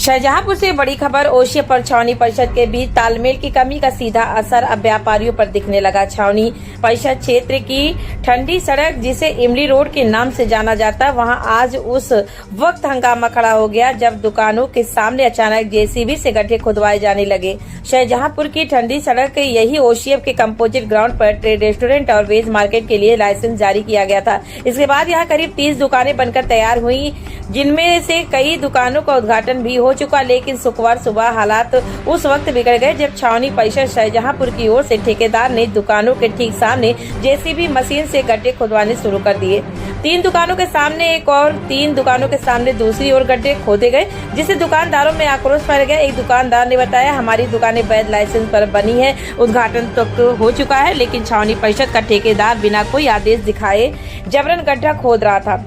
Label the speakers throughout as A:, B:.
A: शाहजहांपुर से बड़ी खबर। ओशियप और छावनी परिषद के बीच तालमेल की कमी का सीधा असर अब व्यापारियों पर दिखने लगा। छावनी परिषद क्षेत्र की ठंडी सड़क, जिसे इमली रोड के नाम से जाना जाता है, वहां आज उस वक्त हंगामा खड़ा हो गया जब दुकानों के सामने अचानक जेसीबी से गड्ढे खुदवाए जाने लगे। शाहजहांपुर की ठंडी सड़क यही ओशियप के कंपोजिट ग्राउंड पर ट्रेड रेस्टोरेंट और वेज मार्केट के लिए लाइसेंस जारी किया गया था। इसके बाद यहाँ करीब 30 दुकानें बनकर तैयार हुई, जिनमें से कई दुकानों का उद्घाटन भी हो चुका। लेकिन शुक्रवार सुबह हालात उस वक्त बिगड़ गए जब छावनी परिषद शाहजहांपुर की ओर से ठेकेदार ने दुकानों के ठीक सामने जेसीबी मशीन से गड्ढे खुदवाने शुरू कर दिए। 3 दुकानों के सामने एक और 3 दुकानों के सामने दूसरी ओर गड्ढे खोदे गए, जिससे दुकानदारों में आक्रोश फैल गया। एक दुकानदार ने बताया, हमारी दुकानें वैध लाइसेंस पर बनी है, उद्घाटन तक हो चुका है, लेकिन छावनी परिषद का ठेकेदार बिना कोई आदेश दिखाए जबरन गड्ढा खोद रहा था।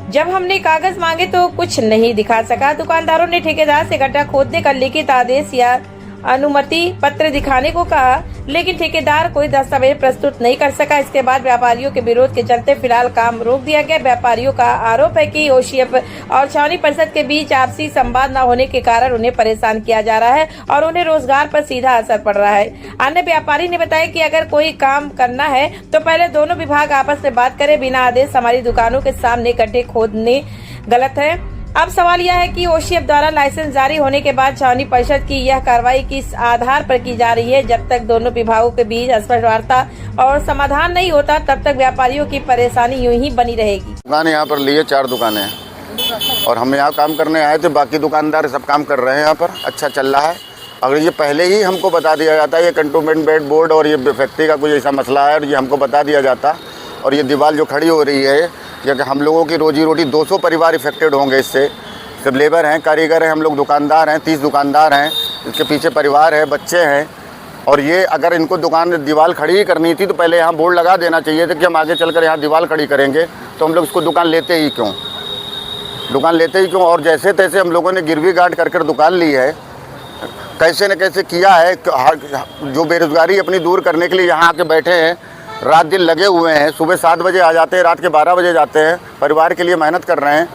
A: जब हमने कागज मांगे तो कुछ नहीं दिखा सका। दुकानदारों ने ठेकेदार से गड्ढा खोदने का लिखित आदेश या अनुमति पत्र दिखाने को कहा, लेकिन ठेकेदार कोई दस्तावेज प्रस्तुत नहीं कर सका। इसके बाद व्यापारियों के विरोध के चलते फिलहाल काम रोक दिया गया। व्यापारियों का आरोप है कि ओशियप और छावनी परिषद के बीच आपसी संवाद न होने के कारण उन्हें परेशान किया जा रहा है और उन्हें रोजगार पर सीधा असर पड़ रहा है। अन्य व्यापारी ने बताया कि अगर कोई काम करना है तो पहले दोनों विभाग आपस में बात करें। बिना आदेश हमारी दुकानों के सामने गड्ढे खोदने गलत है। अब सवाल यह है कि ओशियप द्वारा लाइसेंस जारी होने के बाद छावनी परिषद की यह कार्रवाई किस आधार पर की जा रही है। जब तक दोनों विभागों के बीच स्पष्ट वार्ता और समाधान नहीं होता, तब तक व्यापारियों की परेशानी यूं ही बनी रहेगी।
B: दुकान यहाँ पर लिए 4 दुकानें हैं और हम यहाँ काम करने आए थे। बाकी दुकानदार सब काम कर रहे हैं, यहाँ पर अच्छा चल रहा है। अगर ये पहले ही हमको बता दिया जाता है, ये कंटोनमेंट बेड बोर्ड और ये फैक्ट्री का कोई ऐसा मसला है और ये हमको बता दिया जाता, और ये दीवार जो खड़ी हो रही है, क्योंकि हम लोगों की रोजी रोटी 200 परिवार इफेक्टेड होंगे इससे। सब लेबर हैं, कारीगर हैं, हम लोग दुकानदार हैं, 30 दुकानदार हैं, इसके पीछे परिवार है, बच्चे हैं। और ये अगर इनको दुकान दीवार खड़ी ही करनी थी तो पहले यहाँ बोर्ड लगा देना चाहिए था कि हम आगे चलकर यहाँ दीवार खड़ी करेंगे। तो हम लोग इसको दुकान लेते ही क्यों? और जैसे तैसे हम लोगों ने गिरवी गार्ड कर दुकान ली है, कैसे न कैसे किया है। जो बेरोजगारी अपनी दूर करने के लिए यहाँ आके बैठे हैं, रात दिन लगे हुए हैं, सुबह 7 बजे आ जाते हैं, रात के 12 बजे जाते हैं, परिवार के लिए मेहनत कर रहे हैं।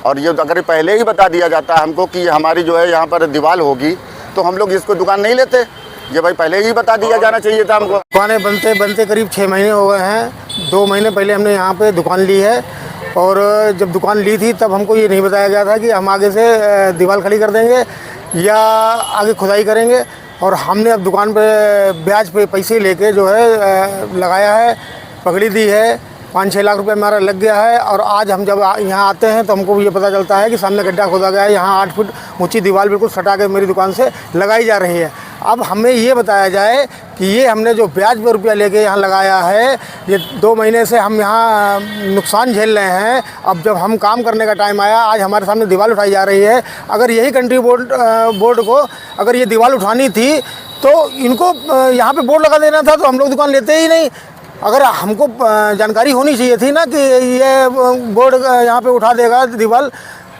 B: और ये अगर पहले ही बता दिया जाता हमको कि हमारी जो है यहाँ पर दीवार होगी, तो हम लोग इसको दुकान नहीं लेते। ये भाई पहले ही बता दिया जाना चाहिए था हमको।
C: दुकानें बनते करीब 6 महीने हो गए हैं। 2 महीने पहले हमने यहाँ पे दुकान ली है, और जब दुकान ली थी तब हमको ये नहीं बताया गया था कि हम आगे से दीवार खड़ी कर देंगे या आगे खुदाई करेंगे। और हमने अब दुकान पे ब्याज पे पैसे लेके जो है लगाया है, पकड़ी दी है। 5-6 लाख रुपए हमारा लग गया है। और आज हम जब यहाँ आते हैं तो हमको ये पता चलता है कि सामने गड्ढा खोदा गया है। यहाँ 8 फुट ऊंची दीवार बिल्कुल सटा के मेरी दुकान से लगाई जा रही है। अब हमें ये बताया जाए कि ये हमने जो ब्याज पर रुपया लेके यहाँ लगाया है, ये 2 महीने से हम यहाँ नुकसान झेल रहे हैं। अब जब हम काम करने का टाइम आया, आज हमारे सामने दीवार उठाई जा रही है। अगर यही कंट्री बोर्ड को अगर ये दीवार उठानी थी तो इनको यहाँ पे बोर्ड लगा देना था, तो हम लोग दुकान लेते ही नहीं। अगर हमको जानकारी होनी चाहिए थी ना कि ये बोर्ड यहाँ पे उठा देगा दीवार।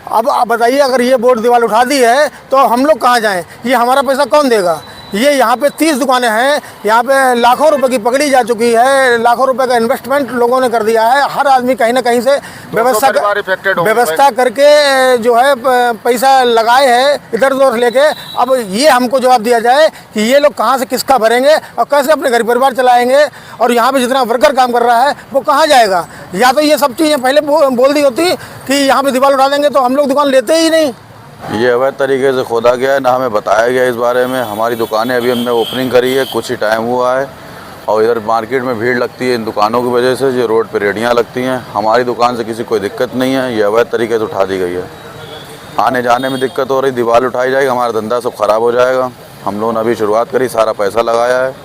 C: अब आप बताइए, अगर ये बोर्ड दीवार उठा दी है तो हम लोग कहाँ जाएं? ये हमारा पैसा कौन देगा? ये यहाँ पे 30 दुकानें हैं, यहाँ पे लाखों रुपए की पकड़ी जा चुकी है, लाखों रुपए का इन्वेस्टमेंट लोगों ने कर दिया है। हर आदमी कहीं ना कहीं से व्यवस्था करके जो है पैसा लगाए है इधर उधर लेके। अब ये हमको जवाब दिया जाए कि ये लोग कहाँ से किसका भरेंगे और कैसे अपने घर परिवार चलाएंगे, और यहाँ पे जितना वर्कर काम कर रहा है वो कहाँ जाएगा? या तो ये सब चीज़ें पहले बोल दी होती कि यहाँ पर दीवार उठा देंगे, तो हम लोग दुकान लेते ही नहीं।
D: ये अवैध तरीके से खोदा गया है, ना हमें बताया गया इस बारे में। हमारी दुकानें अभी हमने ओपनिंग करी है, कुछ ही टाइम हुआ है, और इधर मार्केट में भीड़ लगती है इन दुकानों की वजह से। जो रोड पे रेहड़ियाँ लगती हैं, हमारी दुकान से किसी कोई दिक्कत नहीं है। ये अवैध तरीके से उठा दी गई है, आने जाने में दिक्कत हो रही। दीवार उठाई जाएगी, हमारा धंधा सब ख़राब हो जाएगा। हम लोगों ने अभी शुरुआत करी, सारा पैसा लगाया है।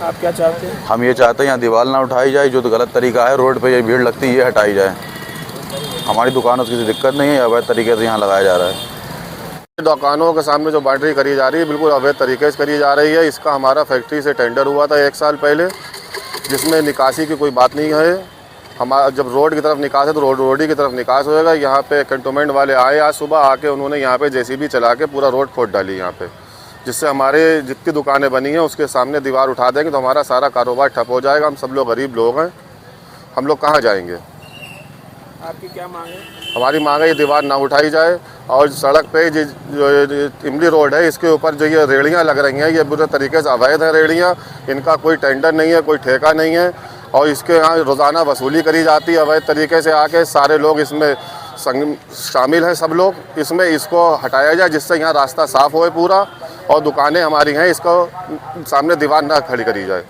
C: आप क्या चाहते हैं?
D: हम ये चाहते हैं यहाँ दीवार ना उठाई जाए, जो तो गलत तरीका है। रोड पर ये भीड़ लगती है, ये हटाई जाए। हमारी दुकानों से किसी दिक्कत नहीं है, अवैध तरीके से यहाँ लगाया जा रहा है।
B: दुकानों के सामने जो बाउंड्री करी जा रही है, बिल्कुल अवैध तरीके से करी जा रही है। इसका हमारा फैक्ट्री से टेंडर हुआ था 1 साल पहले, जिसमें निकासी की कोई बात नहीं है। हमारा जब रोड की तरफ निकास है तो रोड ही की तरफ निकास होएगा। यहाँ पे कंटोनमेंट वाले आए आज सुबह, आके उन्होंने यहाँ पे जेसीबी चला के पूरा रोड खोद डाली यहाँ पे, जिससे हमारे जितनी दुकानें बनी हैं उसके सामने दीवार उठा देंगे तो हमारा सारा कारोबार ठप हो जाएगा। हम सब लोग गरीब लोग हैं, हम लोग कहाँ जाएंगे?
E: आपकी क्या मांग है?
F: हमारी मांग है ये दीवार ना उठाई जाए और सड़क पे जो इमली रोड है इसके ऊपर जो ये रेहड़ियाँ लग रही हैं ये बुरे तरीके से अवैध हैं रेहड़ियाँ। इनका कोई टेंडर नहीं है, कोई ठेका नहीं है और इसके यहाँ रोज़ाना वसूली करी जाती है अवैध तरीके से। आके सारे लोग इसमें शामिल हैं, सब लोग इसमें, इसको हटाया जाए जिससे यहाँ रास्ता साफ़ होए पूरा और दुकानें हमारी हैं इसको सामने दीवार ना खड़ी करी जाए।